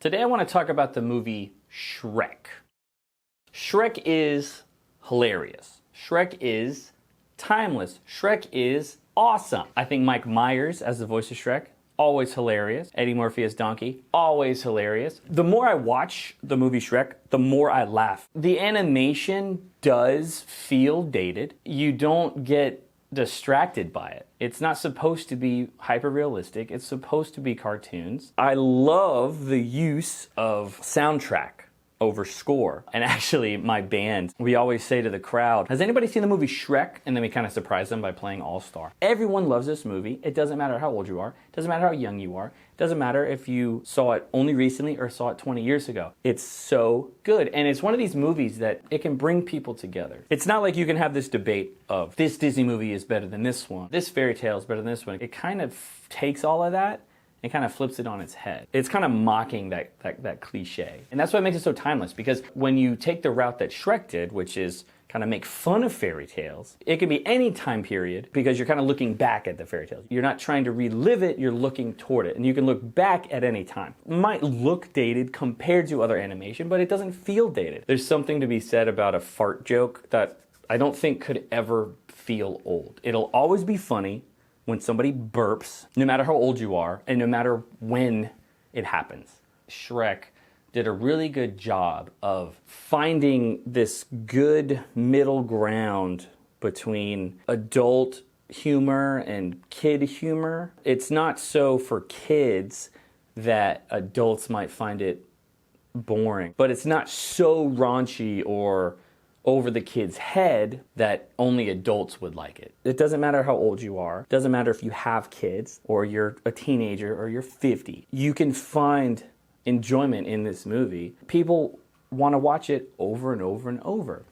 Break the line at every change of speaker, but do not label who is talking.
Today I want to talk about the movie Shrek. Shrek is hilarious. Shrek is timeless. Shrek is awesome. I think Mike Myers as the voice of Shrek, always hilarious. Eddie Murphy as Donkey, always hilarious. The more I watch the movie Shrek, the more I laugh. The animation does feel dated. You don't get distracted by it. It's not supposed to be hyper realistic. It's supposed to be cartoons. I love the use of soundtrack over score. And actually, my band, we always say to the crowd, has anybody seen the movie Shrek? And then we kind of surprise them by playing All Star. Everyone loves this movie. It doesn't matter how old you are. It doesn't matter how young you are. It doesn't matter if you saw it only recently or saw it 20 years ago. It's so good. And it's one of these movies that it can bring people together. It's not like you can have this debate of this Disney movie is better than this one. This fairy tale is better than this one. It kind of takes all of that and kind of flips it on its head. It's kind of mocking that cliche. And that's what makes it so timeless, because when you take the route that Shrek did, which is kind of make fun of fairy tales, it can be any time period because you're kind of looking back at the fairy tales. You're not trying to relive it, you're looking toward it. And you can look back at any time. It might look dated compared to other animation, but it doesn't feel dated. There's something to be said about a fart joke that I don't think could ever feel old. It'll always be funny when somebody burps, no matter how old you are, and no matter when it happens. Shrek did a really good job of finding this good middle ground between adult humor and kid humor. It's not so for kids that adults might find it boring, but it's not so raunchy or over the kid's head that only adults would like it. It doesn't matter how old you are. It doesn't matter if you have kids or you're a teenager or you're 50. You can find enjoyment in this movie. People want to watch it over and over and over.